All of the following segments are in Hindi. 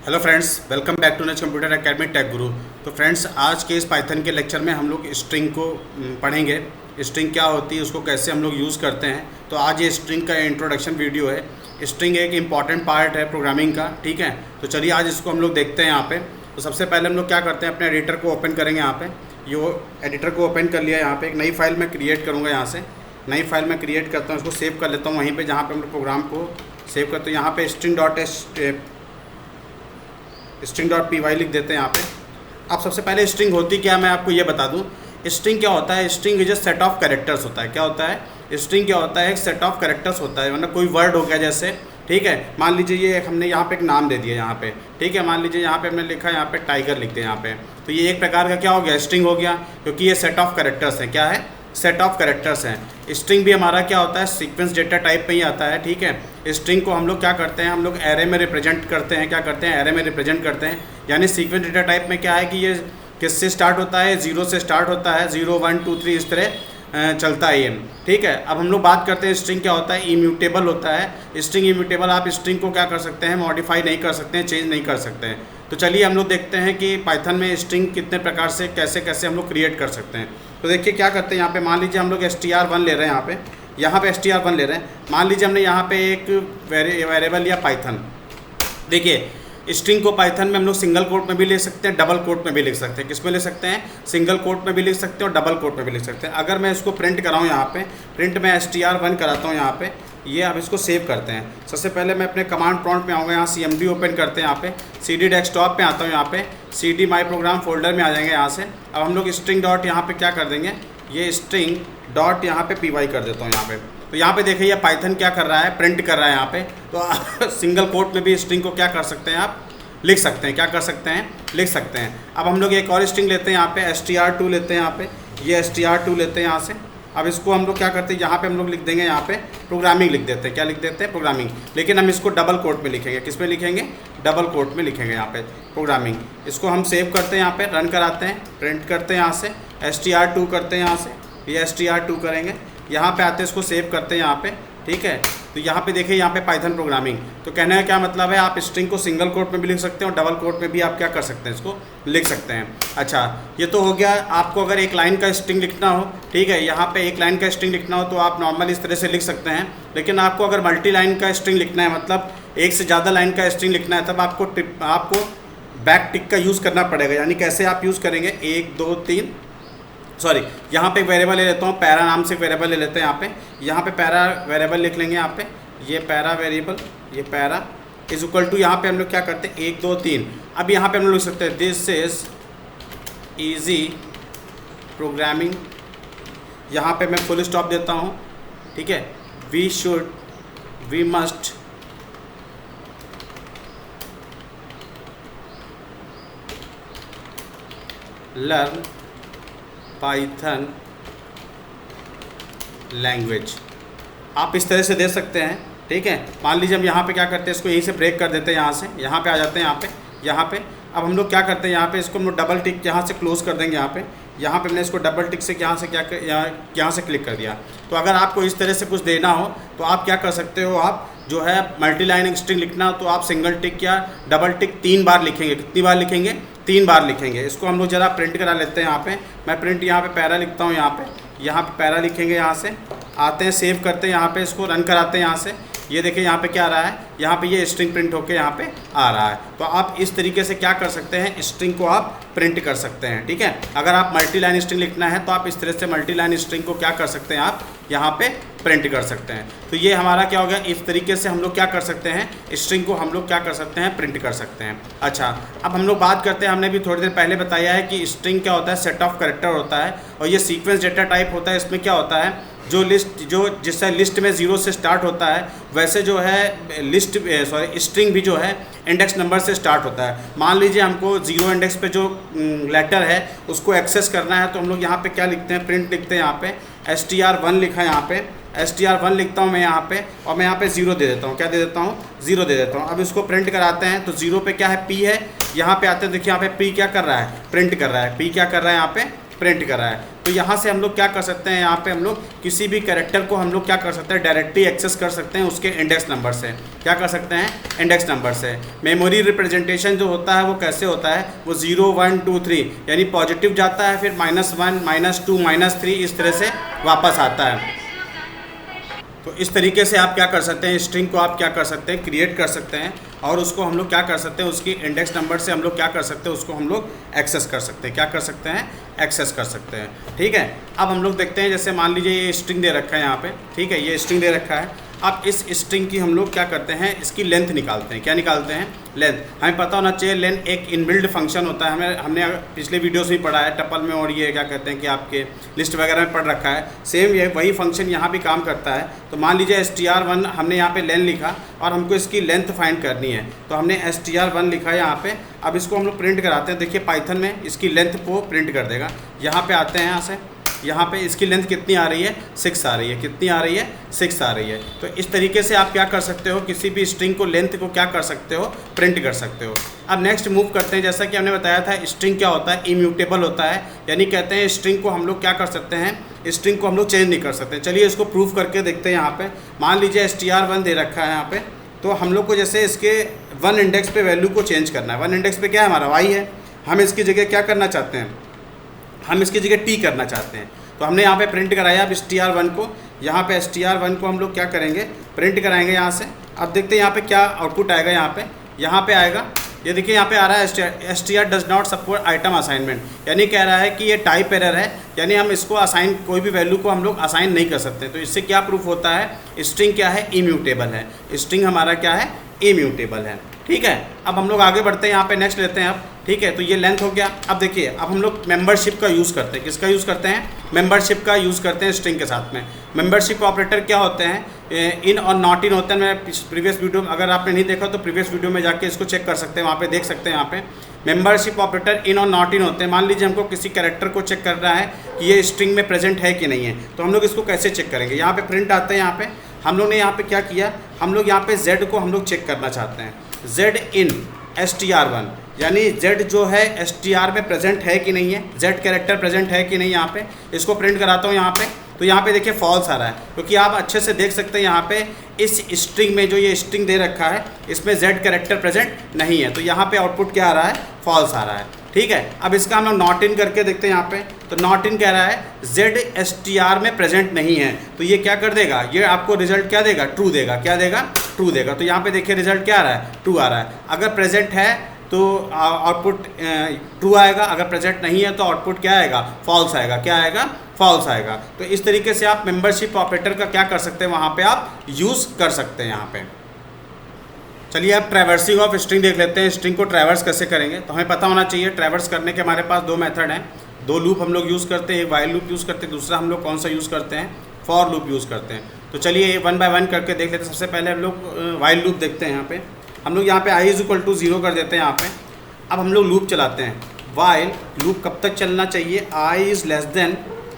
Hello friends, welcome back to Nach computer academy tech guru. तो फ्रेंड्स, आज के इस पाइथन के लेक्चर में हम लोग स्ट्रिंग को पढ़ेंगे। स्ट्रिंग क्या होती है, उसको कैसे हम लोग यूज़ करते हैं। तो आज ये स्ट्रिंग का इंट्रोडक्शन वीडियो है। स्ट्रिंग एक इम्पॉर्टेंट पार्ट है प्रोग्रामिंग का, ठीक है। तो चलिए आज इसको हम लोग देखते हैं यहाँ पे। तो सबसे पहले हम लोग क्या करते हैं, अपने एडिटर को ओपन करेंगे। यहाँ पे ये एडिटर को ओपन कर लिया। यहाँ पे एक नई फाइल मैं क्रिएट करूँगा। यहाँ से नई फाइल मैं क्रिएट करता हूँ, उसको सेव कर लेता हूँ वहीं पर जहाँ पर हम लोग प्रोग्राम को सेव करते हैं। यहाँ पर string.py लिख देते हैं यहाँ पे। अब सबसे पहले स्ट्रिंग होती क्या है, मैं आपको ये बता दूँ। स्ट्रिंग क्या होता है, string is a set of characters होता है। क्या होता है स्ट्रिंग, क्या होता है, एक सेट ऑफ कैरेक्टर्स होता है। मतलब कोई वर्ड हो गया जैसे, ठीक है। मान लीजिए ये हमने यहाँ पे एक नाम दे दिया यहाँ पे, ठीक है। मान लीजिए यहाँ पे हमने लिखा यहाँ पे टाइगर लिख दिया यहाँ पे। तो ये एक प्रकार का क्या हो गया, स्ट्रिंग हो गया, क्योंकि ये सेट ऑफ कैरेक्टर्स है। क्या है, सेट ऑफ कैरेक्टर्स हैं। स्ट्रिंग भी हमारा क्या होता है, सीक्वेंस डेटा टाइप में ही आता है, ठीक है। स्ट्रिंग को हम लोग क्या करते हैं, हम लोग एरे में रिप्रेजेंट करते हैं। क्या करते हैं, एरे में रिप्रेजेंट करते हैं। यानी सीक्वेंस डेटा टाइप में क्या है कि ये किससे स्टार्ट होता है, 0 से स्टार्ट होता है। 0 1 2 3 इस तरह चलता है ये, ठीक है। अब हम लोग बात करते हैं स्ट्रिंग क्या होता है, इम्यूटेबल होता है। स्ट्रिंग इम्यूटेबल, आप स्ट्रिंग को क्या कर सकते हैं, मॉडिफाई नहीं कर सकते हैं, चेंज नहीं कर सकते हैं। तो चलिए हम लोग देखते हैं कि पाइथन में स्ट्रिंग कितने प्रकार से कैसे कैसे हम लोग क्रिएट कर सकते हैं। तो देखिए क्या करते हैं, यहाँ पे मान लीजिए हम लोग str1 ले रहे हैं। यहाँ पे str1 ले रहे हैं। मान लीजिए हमने यहाँ पे एक वेरिएबल लिया पाइथन। देखिए स्ट्रिंग को पाइथन में हम लोग सिंगल कोट में भी ले सकते हैं, डबल कोट में भी लिख सकते हैं। किस में ले सकते हैं, सिंगल कोट में भी लिख सकते हैं और डबल कोट में भी लिख सकते हैं। अगर मैं इसको प्रिंट कराऊँ, यहाँ पे प्रिंट में str1 कराता हूँ यहाँ पे। ये अब इसको सेव करते हैं। सबसे पहले मैं अपने कमांड प्रॉम्प्ट में आऊँगा, यहाँ cmd ओपन करते हैं। यहाँ पे cd डेस्कटॉप पे आता हूँ, यहाँ पे cd माई प्रोग्राम फोल्डर में आ जाएंगे यहाँ से। अब हम लोग स्ट्रिंग डॉट यहाँ पे क्या कर देंगे, ये स्ट्रिंग डॉट यहाँ पे py कर देता हूँ यहाँ पे। तो यहाँ पे देखिए ये पाइथन क्या कर रहा है, प्रिंट कर रहा है यहाँ पे। तो सिंगल कोट में भी स्ट्रिंग को क्या कर सकते हैं, आप लिख सकते हैं। क्या कर सकते हैं, लिख सकते हैं। अब हम लोग एक और स्ट्रिंग लेते हैं, यहाँ पे str2 लेते हैं। यहाँ पे ये str2 लेते हैं यहाँ से। अब इसको हम लोग क्या करते हैं, यहाँ पे हम लोग लिख देंगे, यहाँ पे प्रोग्रामिंग लिख देते हैं। क्या लिख देते हैं, प्रोग्रामिंग। लेकिन हम इसको डबल कोट में लिखेंगे। किस में लिखेंगे, डबल कोट में लिखेंगे यहाँ पे प्रोग्रामिंग। इसको हम सेव करते हैं, यहाँ पे रन कराते हैं, प्रिंट करते हैं यहाँ से, str2 करते हैं यहाँ से। ये str2 करेंगे, यहाँ पे आते हैं, इसको सेव करते हैं यहाँ पे, ठीक है। तो यहाँ पे देखिए, यहाँ पे पाइथन प्रोग्रामिंग। तो कहने का क्या मतलब है, आप स्ट्रिंग को सिंगल कोट में भी लिख सकते हैं और डबल कोट में भी आप क्या कर सकते हैं, इसको लिख सकते हैं। अच्छा, ये तो हो गया। आपको अगर एक लाइन का स्ट्रिंग लिखना हो, ठीक है, यहाँ पे एक लाइन का स्ट्रिंग लिखना हो तो आप नॉर्मल इस तरह से लिख सकते हैं। लेकिन आपको अगर मल्टी लाइन का स्ट्रिंग लिखना है, मतलब एक से ज़्यादा लाइन का स्ट्रिंग लिखना है, तब आपको बैक टिक का यूज़ करना पड़ेगा। यानी कैसे आप यूज़ करेंगे, 1 2 3 सॉरी, यहाँ पे एक वेरिएबल ले लेता हूँ, पैरा नाम से एक वेरिएबल ले लेते हैं। यहाँ पे पैरा वेरिएबल लिख लेंगे। यहाँ पे ये पैरा वेरिएबल, ये पैरा इज इक्वल टू, यहाँ पे हम लोग क्या करते हैं, 1 2 3। अब यहाँ पे हम लोग लिख सकते हैं, दिस इज इजी प्रोग्रामिंग। यहाँ पे मैं फुल स्टॉप देता हूँ, ठीक है। We must learn Python language. आप इस तरह से दे सकते हैं, ठीक है। मान लीजिए हम यहाँ पे क्या करते हैं, इसको यहीं से ब्रेक कर देते हैं। यहाँ पे आ जाते हैं, यहाँ पे अब हम लोग क्या करते हैं, यहाँ पे इसको हम लोग डबल टिक यहाँ से क्लोज कर देंगे। यहाँ पे मैंने इसको डबल टिक से यहाँ से क्लिक कर दिया। तो अगर आपको इस तरह से कुछ देना हो तो आप क्या कर सकते हो, आप जो है मल्टी लाइन स्ट्रिंग लिखना हो तो आप सिंगल टिक या डबल टिक 3 बार लिखेंगे। कितनी बार लिखेंगे, 3 बार लिखेंगे। इसको हम लोग ज़रा प्रिंट करा लेते हैं। यहाँ पे मैं प्रिंट यहाँ पे पैरा लिखता हूँ। यहाँ पे पैरा लिखेंगे। यहाँ से आते हैं, सेव करते हैं, यहाँ पे इसको रन कराते हैं। यहाँ से ये देखिए यहाँ पे क्या आ रहा है, यहाँ पे ये स्ट्रिंग प्रिंट होके यहाँ पे आ रहा है। तो आप इस तरीके से क्या कर सकते हैं, स्ट्रिंग को आप प्रिंट कर सकते हैं, ठीक है। अगर आप मल्टी लाइन स्ट्रिंग लिखना है तो आप इस तरह से मल्टी लाइन स्ट्रिंग को क्या कर सकते हैं, आप यहाँ पे प्रिंट कर सकते हैं। तो ये हमारा क्या हो गया, इस तरीके से हम लोग क्या कर सकते हैं, स्ट्रिंग को हम लोग क्या कर सकते हैं, प्रिंट कर सकते हैं। अच्छा, अब हम लोग बात करते हैं, हमने भी थोड़ी देर पहले बताया है कि स्ट्रिंग क्या होता है, सेट ऑफ कैरेक्टर होता है और ये सीक्वेंस डेटा टाइप होता है। इसमें क्या होता है, जो जिससे लिस्ट में 0 से स्टार्ट होता है, वैसे जो है स्ट्रिंग भी जो है इंडेक्स नंबर से स्टार्ट होता है। मान लीजिए हमको 0 इंडेक्स पे जो लेटर है उसको एक्सेस करना है, तो हम लोग यहाँ पे क्या लिखते हैं, प्रिंट लिखते हैं। यहाँ पे str1 लिखा है, यहाँ पे str1 लिखता हूँ मैं यहाँ पे, और मैं यहाँ पे 0 दे देता हूँ। क्या दे देता हूँ, 0 दे देता हूँ। अब इसको प्रिंट कराते हैं तो 0 पे क्या है, p है। यहाँ पे आते हैं, देखिए यहाँ पे p क्या कर रहा है, प्रिंट कर रहा है। p क्या कर रहा है, यहाँ पे प्रिंट करा है। तो यहाँ से हम लोग क्या कर सकते हैं, यहाँ पे हम लोग किसी भी कैरेक्टर को हम लोग क्या कर सकते हैं, डायरेक्टली एक्सेस कर सकते हैं उसके इंडेक्स नंबर से। क्या कर सकते हैं, इंडेक्स नंबर से। मेमोरी रिप्रेजेंटेशन जो होता है वो कैसे होता है, वो 0 1 2 3 यानी पॉजिटिव जाता है, फिर -1 -2 -3 इस तरह से वापस आता है। तो इस तरीके से आप क्या कर सकते हैं, स्ट्रिंग को आप क्या कर सकते हैं, क्रिएट कर सकते हैं और उसको हम लोग क्या कर सकते हैं, उसकी इंडेक्स नंबर से हम लोग क्या कर सकते हैं, उसको हम लोग एक्सेस कर सकते हैं। क्या कर सकते हैं, एक्सेस कर सकते हैं। ठीक है, अब हम लोग देखते हैं, जैसे मान लीजिए ये स्ट्रिंग दे रखा है यहाँ पे, ठीक है, ये स्ट्रिंग दे रखा है। अब इस स्ट्रिंग की हम लोग क्या करते हैं, इसकी लेंथ निकालते हैं। क्या निकालते हैं, लेंथ। हमें पता होना चाहिए लेंथ एक इनबिल्ड फंक्शन होता है, हमने पिछले वीडियोस में पढ़ा है टपल में, और ये क्या कहते हैं कि आपके लिस्ट वगैरह में पढ़ रखा है। सेम ये वही फंक्शन यहाँ भी काम करता है। तो मान लीजिए str1 हमने यहाँ पे लेंथ लिखा और हमको इसकी लेंथ फाइंड करनी है, तो हमने str1 लिखा है यहाँ पे। अब इसको हम लोग प्रिंट कराते हैं। देखिए पाइथन में इसकी लेंथ को प्रिंट कर देगा। यहाँ पे आते हैं, यहाँ से यहाँ पे इसकी लेंथ कितनी आ रही है, 6 आ रही है। कितनी आ रही है, 6 आ रही है। तो इस तरीके से आप क्या कर सकते हो, किसी भी स्ट्रिंग को लेंथ को क्या कर सकते हो, प्रिंट कर सकते हो। अब नेक्स्ट मूव करते हैं। जैसा कि हमने बताया था स्ट्रिंग क्या होता है, इम्यूटेबल होता है, यानी कहते हैं स्ट्रिंग को हम लोग क्या कर सकते हैं, स्ट्रिंग को हम लोग चेंज नहीं कर सकते। चलिए इसको प्रूफ करके देखते हैं। यहाँ पे मान लीजिए str1 दे रखा है यहाँ पे, तो हम लोग को जैसे इसके 1 इंडेक्स पे वैल्यू को चेंज करना है। 1 इंडेक्स पे क्या है हमारा, y है। हम इसकी जगह क्या करना चाहते हैं, हम इसकी जगह t करना चाहते हैं। तो हमने यहाँ पे प्रिंट कराया अब str1 को। यहाँ पे str1 को हम लोग क्या करेंगे, प्रिंट कराएंगे यहाँ से। अब देखते हैं यहाँ पे क्या आउटपुट आएगा। यहाँ पे आएगा, ये देखिए यहाँ पे आ रहा है str does not support item assignment, यानी कह रहा है कि ये टाइप एरर है, यानी हम इसको असाइन, कोई भी वैल्यू को हम लोग असाइन नहीं कर सकते। तो इससे क्या प्रूफ होता है, स्ट्रिंग क्या है, इम्यूटेबल है। स्ट्रिंग हमारा क्या है, इम्यूटेबल है। ठीक है, अब हम लोग आगे बढ़ते हैं। यहाँ पे नेक्स्ट लेते हैं अब। ठीक है, तो ये लेंथ हो गया। अब देखिए अब हम लोग मेंबरशिप का यूज़ करते हैं। किसका यूज़ करते हैं, मेंबरशिप का यूज़ करते हैं स्ट्रिंग के साथ में। मेंबरशिप ऑपरेटर क्या होते हैं, इन और नॉट इन होते हैं। मैं प्रीवियस वीडियो में, अगर आपने नहीं देखा तो प्रीवियस वीडियो में जाके इसको चेक कर सकते हैं, वहाँ पे देख सकते हैं। यहाँ पे मेंबरशिप ऑपरेटर इन और नॉट इन होते हैं। मान लीजिए हमको किसी कैरेक्टर को चेक करना है कि ये स्ट्रिंग में प्रेजेंट है कि नहीं है, तो हम लोग इसको कैसे चेक करेंगे। यहाँ पे प्रिंट आते हैं। यहाँ पे हम लोग ने यहाँ पे क्या किया, हम लोग यहाँ पे z को हम लोग चेक करना चाहते हैं। z इन str1 यानी z जो है str में प्रेजेंट है कि नहीं है, z कैरेक्टर प्रेजेंट है कि नहीं। यहाँ पे इसको प्रिंट कराता हूँ। यहाँ पे तो यहाँ पे देखिए फॉल्स आ रहा है, क्योंकि आप अच्छे से देख सकते हैं यहाँ पे इस स्ट्रिंग में, जो ये स्ट्रिंग दे रखा है, इसमें z कैरेक्टर प्रेजेंट नहीं है। तो यहाँ पे आउटपुट क्या आ रहा है, फॉल्स आ रहा है। ठीक है, अब इसका हम लोग नॉट इन करके देखते हैं। यहाँ पे तो नॉट इन कह रहा है z str में प्रेजेंट नहीं है, तो ये क्या कर देगा, ये आपको रिजल्ट क्या देगा, ट्रू देगा। क्या देगा, ट्रू देगा। तो यहाँ पे देखिए रिजल्ट क्या आ रहा है, ट्रू आ रहा है। अगर प्रेजेंट है तो आउटपुट ट्रू आएगा, अगर प्रेजेंट नहीं है तो आउटपुट क्या आएगा, फॉल्स आएगा। क्या आएगा, फॉल्स आएगा। तो इस तरीके से आप मेंबरशिप ऑपरेटर का क्या कर सकते हैं, वहाँ पे आप यूज़ कर सकते हैं। यहाँ पे चलिए अब ट्रैवर्सिंग ऑफ स्ट्रिंग देख लेते हैं। स्ट्रिंग को ट्रैवर्स कैसे करेंगे, तो हमें पता होना चाहिए ट्रैवर्स करने के हमारे पास 2 मेथड हैं, 2 लूप हम लोग यूज़ करते हैं। एक वाइल लूप यूज़ करते हैं, दूसरा हम लोग कौन सा यूज़ करते हैं, फॉर लूप यूज़ करते हैं। तो चलिए 1 बाय 1 करके देख लेते हैं। सबसे पहले हम लोग वाइल लूप देखते हैं। यहाँ पे हम लोग यहाँ पे i = 0 कर देते हैं यहाँ पे। अब हम लोग लूप चलाते हैं। वाइल लूप कब तक चलना चाहिए, i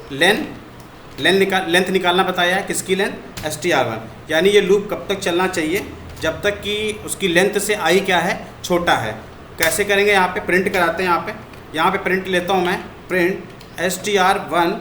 > लेंथ निकालना बताया है, किसकी लेंथ, str1। यानी ये लूप कब तक चलना चाहिए, जब तक कि उसकी लेंथ से i क्या है, छोटा है। कैसे करेंगे, यहाँ पे प्रिंट कराते हैं। यहाँ पे प्रिंट लेता हूँ मैं, print str1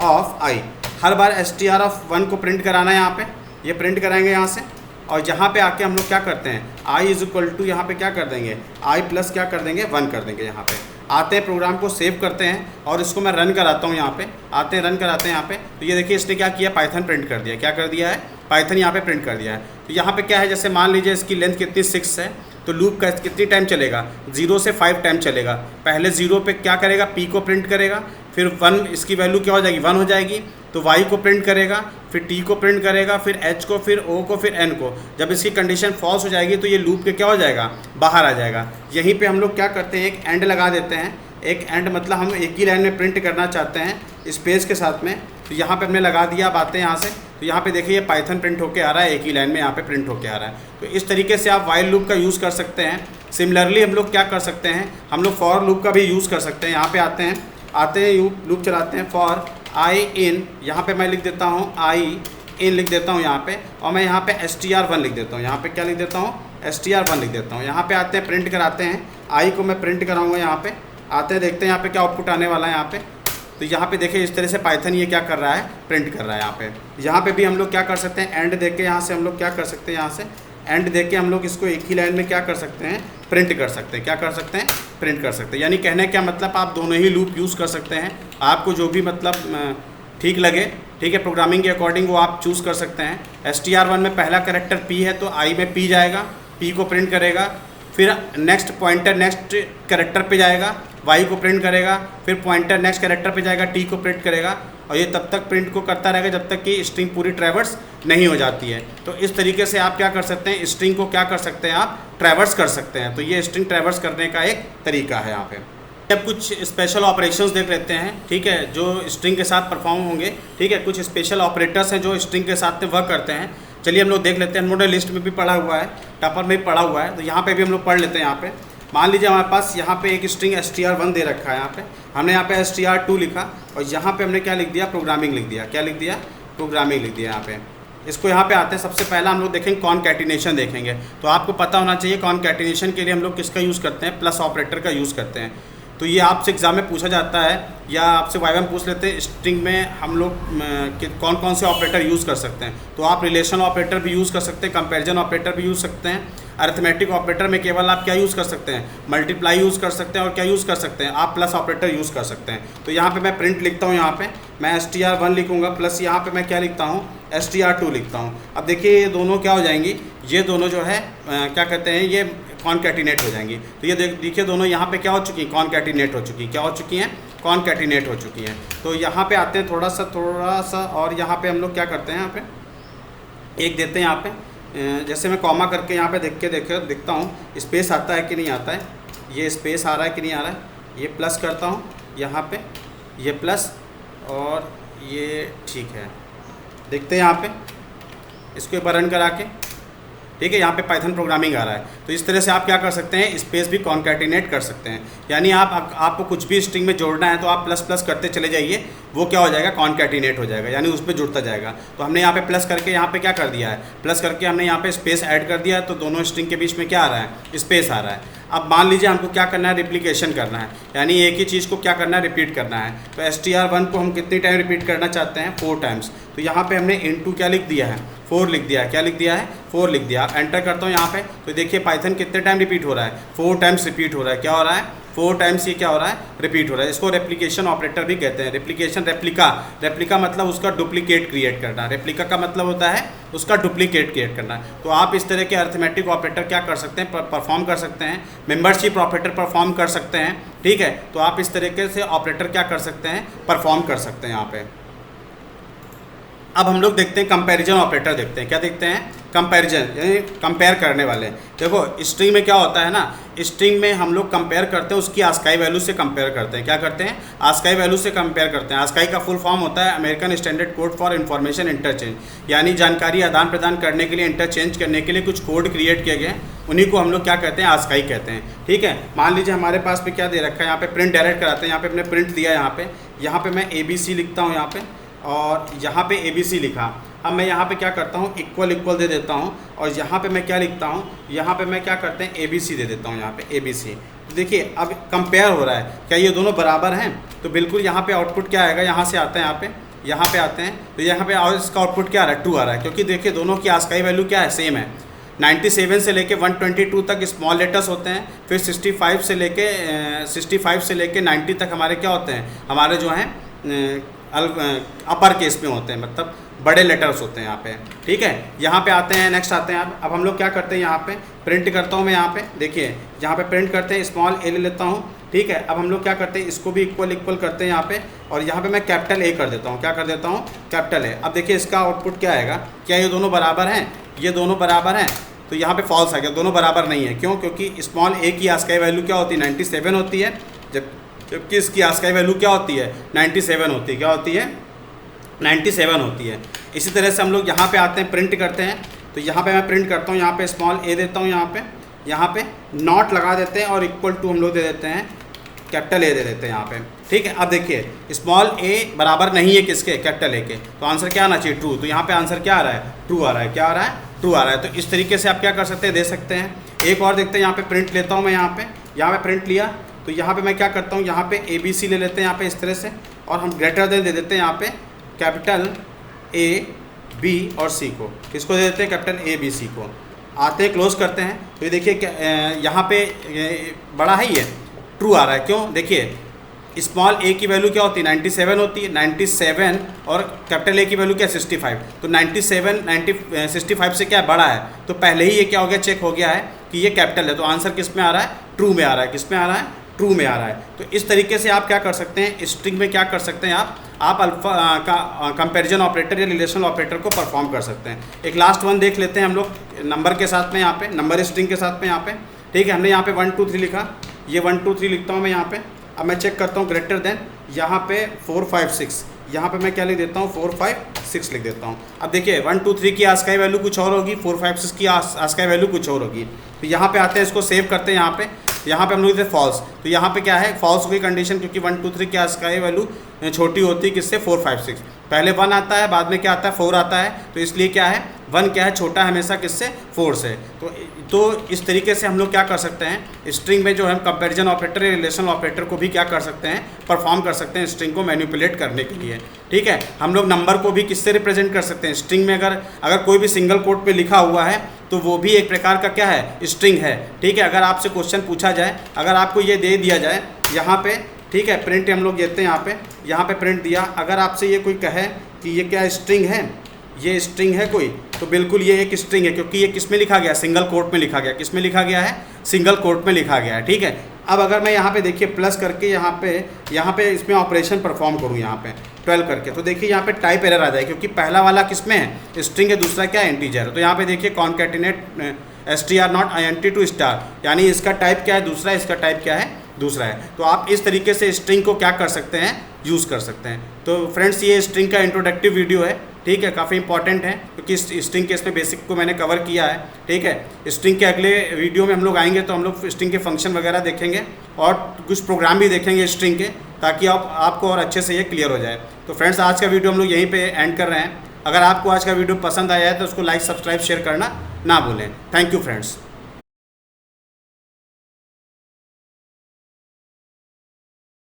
of i। Her bar str1 को प्रिंट कराना है। यहाँ पे ये प्रिंट कराएंगे यहाँ से, और यहाँ पे आके हम लोग क्या करते हैं, i = यहाँ पे क्या कर देंगे, i प्लस क्या कर देंगे, 1 कर देंगे। यहाँ पे आते हैं, प्रोग्राम को सेव करते हैं और इसको मैं रन कराता हूँ। यहाँ पे आते हैं, रन कराते हैं यहाँ पे। तो ये देखिए इसने क्या किया, पाइथन प्रिंट कर दिया। क्या कर दिया है, पाइथन यहाँ पे प्रिंट कर दिया है। तो यहाँ पे क्या है, जैसे मान लीजिए इसकी लेंथ कितनी 6 है, तो लूप का कितनी टाइम चलेगा, 0 से 5 टाइम चलेगा। पहले 0 पे क्या करेगा, p को प्रिंट करेगा, फिर 1 इसकी वैल्यू क्या हो जाएगी, 1 हो जाएगी। तो y को प्रिंट करेगा, फिर t को प्रिंट करेगा, फिर h को, फिर o को, फिर n को। जब इसकी कंडीशन फॉल्स हो जाएगी तो ये लूप के क्या हो जाएगा, बाहर आ जाएगा। यहीं पे हम लोग क्या करते हैं, एक एंड लगा देते हैं। एक एंड मतलब हम एक ही लाइन में प्रिंट करना चाहते हैं स्पेस के साथ में। तो यहाँ पे हमने लगा दिया। अब आते हैं यहाँ से, तो यहाँ पे देखिए ये पाइथन प्रिंट होके आ रहा है, एक ही लाइन में यहाँ पे प्रिंट होके आ रहा है। तो इस तरीके से आप वाइल लूप का यूज़ कर सकते हैं। सिमिलरली हम लोग क्या कर सकते हैं, हम लोग फॉर लूप का भी यूज़ कर सकते हैं। यहाँ पे आते हैं लूप चलाते हैं। फॉर i in, यहाँ पे मैं लिख देता हूँ i in लिख देता हूँ यहाँ पे, और मैं यहाँ पे str1 लिख देता हूँ। यहाँ पे क्या लिख देता हूँ, str1 लिख देता हूँ। यहाँ पे आते हैं, प्रिंट कराते हैं। i को मैं प्रिंट कराऊँगा। यहाँ पे आते हैं, देखते हैं यहाँ पे क्या आउटपुट आने वाला है। यहाँ पे तो यहाँ पे देखिए इस तरह से पाइथन ये क्या कर रहा है, प्रिंट कर रहा है। यहाँ पे भी हम लोग क्या कर सकते हैं, एंड देख के यहाँ से हम लोग क्या कर सकते हैं, यहाँ से एंड देख के हम लोग इसको एक ही लाइन में क्या कर सकते हैं, प्रिंट कर सकते हैं। क्या कर सकते हैं, प्रिंट कर सकते हैं। यानी कहने क्या मतलब, आप दोनों ही लूप यूज़ कर सकते हैं, आपको जो भी मतलब ठीक लगे, ठीक है, प्रोग्रामिंग के अकॉर्डिंग वो आप चूज़ कर सकते हैं। str1 में पहला कैरेक्टर p है तो i में p जाएगा, p को प्रिंट करेगा, फिर नेक्स्ट पॉइंटर नेक्स्ट कैरेक्टर पे जाएगा, y को प्रिंट करेगा, फिर पॉइंटर नेक्स्ट कैरेक्टर पे जाएगा, t को प्रिंट करेगा, और ये तब तक प्रिंट को करता रहेगा जब तक कि स्ट्रिंग पूरी ट्रैवर्स नहीं हो जाती है। तो इस तरीके से आप क्या कर सकते हैं, स्ट्रिंग को क्या कर सकते हैं, आप ट्रैवर्स कर सकते हैं। तो ये स्ट्रिंग ट्रैवर्स करने का एक तरीका है। यहाँ पे अब कुछ स्पेशल ऑपरेशंस देख लेते हैं, ठीक है, जो स्ट्रिंग के साथ परफॉर्म होंगे। ठीक है, कुछ स्पेशल ऑपरेटर्स हैं जो स्ट्रिंग के साथ में वर्क करते हैं। चलिए हम लोग देख लेते हैं। हम लोगों ने लिस्ट में भी पढ़ा हुआ है, टॉपर में भी पढ़ा हुआ है, तो यहाँ पे भी हम लोग पढ़ लेते हैं। यहाँ पे मान लीजिए हमारे पास यहाँ पे एक स्ट्रिंग str1 दे रखा है। यहाँ पे हमने यहाँ पे str2 लिखा, और यहाँ पे हमने क्या लिख दिया, प्रोग्रामिंग लिख दिया। क्या लिख दिया, प्रोग्रामिंग लिख दिया। यहाँ पे इसको यहाँ पे आते हैं, सबसे पहला हम लोग देखेंगे कॉनकैटिनेशन देखेंगे। तो आपको पता होना चाहिए कॉनकैटिनेशन के लिए हम लोग किसका यूज़ करते हैं, प्लस ऑपरेटर का यूज़ करते हैं। तो ये आपसे एग्जाम में पूछा जाता है, या आपसे वाइवा में पूछ लेते हैं, स्ट्रिंग में हम लोग कौन कौन से ऑपरेटर यूज़ कर सकते हैं। तो आप रिलेशन ऑपरेटर भी यूज़ कर सकते हैं, कंपैरिजन ऑपरेटर भी यूज़ सकते हैं। अरिथमेटिक ऑपरेटर में केवल आप क्या यूज़ कर सकते हैं, मल्टीप्लाई यूज़ कर सकते हैं, और क्या यूज़ कर सकते हैं, आप प्लस ऑपरेटर यूज़ कर सकते हैं। तो यहाँ पे मैं प्रिंट लिखता हूँ, यहाँ पे मैं str1 लिखूँगा, प्लस यहाँ पे मैं क्या लिखता हूँ, str2 लिखता हूँ। अब देखिए ये दोनों क्या हो जाएंगी, ये दोनों जो है क्या कहते हैं, ये कॉनकैटिनेट हो जाएंगी। तो ये देखिए दोनों यहाँ पे क्या हो चुकी हैं, कॉनकैटिनेट हो चुकी, क्या हो चुकी हैं, कॉनकैटिनेट हो चुकी हैं। तो यहाँ पे आते हैं थोड़ा सा, और यहाँ पे हम लोग क्या करते हैं, यहाँ पे एक देते हैं, यहाँ पे जैसे मैं कॉमा करके यहाँ पे देखता हूँ स्पेस आता है कि नहीं आता है, ये स्पेस आ रहा है कि नहीं आ रहा है। ये प्लस करता हूँ यहाँ पे, ये प्लस, और ये ठीक है। देखते हैं यहाँ पे, इसको एक बार रन करा के, ठीक है, यहाँ पे पाइथन प्रोग्रामिंग आ रहा है। तो इस तरह से आप क्या कर सकते हैं, स्पेस भी कॉनकैटिनेट कर सकते हैं। यानी आपको कुछ भी स्ट्रिंग में जोड़ना है तो आप प्लस प्लस करते चले जाइए, वो क्या हो जाएगा, कॉनकैटिनेट हो जाएगा, यानी उस पर जुड़ता जाएगा। तो हमने यहाँ पे प्लस करके यहाँ पे क्या कर दिया है, प्लस करके हमने यहाँ पे स्पेस ऐड कर दिया है, तो दोनों स्ट्रिंग के बीच में क्या आ रहा है, स्पेस आ रहा है। अब मान लीजिए हमको क्या करना है, रिप्लिकेशन करना है, यानी एक ही चीज़ को क्या करना है, रिपीट करना है। तो str1 को हम कितनी टाइम रिपीट करना चाहते हैं, 4 टाइम्स। तो यहाँ पे हमने इनटू क्या लिख दिया है, 4 लिख दिया है। क्या लिख दिया है, 4 लिख दिया। एंटर करता हूँ यहाँ पे, तो देखिए पाइथन कितने टाइम रिपीट हो रहा है, 4 टाइम्स रिपीट हो रहा है। क्या हो रहा है, 4 टाइम्स ये क्या हो रहा है, रिपीट हो रहा है। इसको रेप्लिकेशन ऑपरेटर भी कहते हैं। रेप्लिकेशन, रेप्लिका मतलब उसका डुप्लीकेट क्रिएट करना। रेप्लिका का मतलब होता है उसका डुप्लीकेट क्रिएट करना। तो आप इस तरह के अरिथमेटिक ऑपरेटर क्या कर सकते हैं, परफॉर्म कर सकते हैं। मेंबरशिप ऑपरेटर परफॉर्म कर सकते हैं, ठीक है। तो आप इस तरीके से ऑपरेटर क्या कर सकते हैं, परफॉर्म कर सकते हैं यहाँ पे। अब हम लोग देखते हैं कंपैरिजन ऑपरेटर देखते हैं। क्या देखते हैं, कंपैरिजन, यानी कंपेयर करने वाले। देखो स्ट्रिंग में क्या होता है ना, स्ट्रिंग में हम लोग कंपेयर करते हैं उसकी आस्काई वैल्यू से कंपेयर करते हैं। क्या करते हैं, आस्काई वैल्यू से कंपेयर करते हैं। आस्काई का फुल फॉर्म होता है American standard code for information interchange, यानी जानकारी आदान प्रदान करने के लिए, इंटरचेंज करने के लिए कुछ कोड क्रिएट किए गए, उन्हीं को हम लोग क्या कहते हैं, आस्काई कहते हैं, ठीक है। मान लीजिए हमारे पास पे क्या दे रखा है, यहाँ पे प्रिंट डायरेक्ट कराते हैं। यहाँ पे हमने प्रिंट दिया, यहाँ पे मैं ABC लिखता हूँ यहाँ पे, और यहाँ पे ABC लिखा। अब मैं यहाँ पे क्या करता हूँ, इक्वल इक्वल दे देता हूँ, और यहाँ पे मैं क्या लिखता हूँ, यहाँ पे मैं क्या करते हैं, ABC दे देता हूँ, यहाँ पे ABC। तो देखिए अब कंपेयर हो रहा है, क्या ये दोनों बराबर हैं। तो बिल्कुल यहाँ पे आउटपुट क्या आएगा, यहाँ से आते हैं, यहाँ पे आते हैं, तो यहाँ पे इसका आउटपुट क्या आ रहा है, 2 आ रहा है, क्योंकि देखिए दोनों की आस्काई वैल्यू क्या है, सेम है। 97 से लेके 122 तक स्मॉल लेटर्स होते हैं, फिर 65 से लेके 90 तक हमारे क्या होते हैं, हमारे जो हैं अपर केस में होते हैं, मतलब बड़े लेटर्स होते हैं यहाँ पे, ठीक है। यहाँ पे आते हैं, नेक्स्ट आते हैं। अब हम लोग क्या करते हैं, यहाँ पे प्रिंट करता हूँ मैं, यहाँ पे देखिए, यहाँ पे प्रिंट करते हैं, स्मॉल a ले लेता हूँ, ठीक है। अब हम लोग क्या करते हैं, इसको भी इक्वल इक्वल करते हैं यहाँ पे, और यहाँ पे मैं कैपिटल A कर देता हूँ। क्या कर देता हूँ, कैपिटल A। अब देखिए इसका आउटपुट क्या आएगा, क्या ये दोनों बराबर हैं, ये दोनों बराबर हैं। तो यहाँ पे फॉल्स आ गया, दोनों बराबर नहीं है। क्यों, क्योंकि स्मॉल a की आस्काई वैल्यू क्या होती है, 97 होती है, जबकि इसकी आस्काई वैल्यू क्या होती है, 97 होती है। क्या होती है, 97 होती है। इसी तरह से हम लोग यहाँ पे आते हैं, प्रिंट करते हैं। तो यहाँ पे मैं प्रिंट करता हूँ, यहाँ पे स्मॉल a देता हूँ, यहाँ पे नॉट लगा देते हैं, और इक्वल टू हम लोग दे देते हैं, कैपिटल A दे देते हैं यहाँ पे, ठीक है। अब देखिए स्मॉल a बराबर नहीं है किसके, कैपिटल A के, तो आंसर क्या आना चाहिए, ट्रू। तो यहाँ पे आंसर क्या आ रहा है, ट्रू आ रहा है। क्या आ रहा है, ट्रू आ रहा है। तो इस तरीके से आप क्या कर सकते हैं, दे सकते हैं। एक और देखते हैं, यहाँ पे प्रिंट लेता हूँ मैं, यहाँ पे प्रिंट लिया। तो यहाँ पे मैं क्या करता हूँ, यहाँ पे ABC ले लेते हैं, यहाँ पे इस तरह से और हम ग्रेटर देन दे देते हैं यहाँ पे कैपिटल ए बी और सी को। किसको दे देते हैं? कैपिटल ए बी सी को। आते हैं क्लोज करते हैं तो ये देखिए यहाँ पे बड़ा है, ये ट्रू आ रहा है। क्यों? देखिए स्मॉल ए की वैल्यू क्या होती है? 97 होती है। 97 और कैपिटल ए की वैल्यू क्या है? 65। तो 65 से क्या बड़ा है, तो पहले ही ये क्या हो गया? चेक हो गया है कि ये कैपिटल है। तो आंसर किस में आ रहा है? ट्रू में आ रहा है। किस में आ रहा है? ट्रू में आ रहा है। तो इस तरीके से आप क्या कर सकते हैं, स्ट्रिंग में क्या कर सकते हैं आप अल्फा का कंपैरिजन ऑपरेटर या रिलेशनल ऑपरेटर को परफॉर्म कर सकते हैं। एक लास्ट वन देख लेते हैं हम लोग नंबर के साथ में, यहाँ पे नंबर स्ट्रिंग के साथ में यहाँ पे। ठीक है, हमने यहाँ पे 1 2 3 लिखा, ये 1 2 3 लिखता हूँ मैं यहाँ पे। अब मैं चेक करता हूँ ग्रेटर देन, यहाँ पे 4 5 6, यहाँ पे मैं क्या लिख देता हूँ? 4 5 6 लिख देता हूँ। अब देखिए 1 2 3 की आस्काई वैल्यू कुछ और होगी, 4 5 6 की आस्काई वैल्यू कुछ और होगी। तो यहाँ पे आते हैं, इसको सेव करते हैं। यहाँ पे हम लोग फॉल्स, तो यहाँ पे क्या है? फॉल्स की कंडीशन, क्योंकि 1 2 3 की आस्काई वैल्यू छोटी होती है किससे? 4 5 6। पहले 1 आता है, बाद में क्या आता है? 4 आता है। तो इसलिए क्या है? 1 क्या है? छोटा हमेशा किससे? 4 से। तो इस तरीके से हम लोग क्या कर सकते हैं, स्ट्रिंग में जो है कंपैरिजन ऑपरेटर या रिलेशनल ऑपरेटर को भी क्या कर सकते हैं? परफॉर्म कर सकते हैं स्ट्रिंग को मैनिपुलेट करने के लिए। ठीक है, हम लोग नंबर को भी किससे रिप्रेजेंट कर सकते हैं? स्ट्रिंग में अगर कोई भी सिंगल कोट पे लिखा हुआ है तो वो भी एक प्रकार का क्या है? स्ट्रिंग है। ठीक है, अगर आपसे क्वेश्चन पूछा जाए, अगर आपको ये दे दिया जाए यहाँ पे, ठीक है, प्रिंट हम लोग देते हैं यहाँ पे प्रिंट दिया, अगर आपसे ये कोई कहे कि ये क्या स्ट्रिंग है, ये स्ट्रिंग है कोई, तो बिल्कुल ये एक स्ट्रिंग है, क्योंकि ये किस में लिखा गया? सिंगल कोट में लिखा गया। किस में लिखा गया है? सिंगल कोट में लिखा गया है। ठीक है, अब अगर मैं यहाँ पे देखिए प्लस करके यहाँ पे इसमें ऑपरेशन परफॉर्म करूँ यहाँ पे 12 करके, तो देखिए यहाँ पे टाइप एरर आ जाए, क्योंकि पहला वाला किस में है? स्ट्रिंग है, दूसरा क्या है? इंटीजर। तो यहाँ पे देखिए concatenate str not int to star, यानी इसका टाइप क्या है? दूसरा। इसका टाइप क्या है? दूसरा है। तो आप इस तरीके से स्ट्रिंग को क्या कर सकते हैं? यूज़ कर सकते हैं। तो फ्रेंड्स, ये स्ट्रिंग का इंट्रोडक्टिव वीडियो है। ठीक है, काफ़ी इंपॉर्टेंट है, क्योंकि स्ट्रिंग के इसमें बेसिक को मैंने कवर किया है। ठीक है, स्ट्रिंग के अगले वीडियो में हम लोग आएंगे तो हम लोग स्ट्रिंग के फंक्शन वगैरह देखेंगे और कुछ प्रोग्राम भी देखेंगे स्ट्रिंग के, ताकि आपको और अच्छे से ये क्लियर हो जाए। तो फ्रेंड्स, आज का वीडियो हम लोग यहीं पे एंड कर रहे हैं। अगर आपको आज का वीडियो पसंद आया है तो उसको लाइक, सब्सक्राइब, शेयर करना ना भूलें। Thank you friends.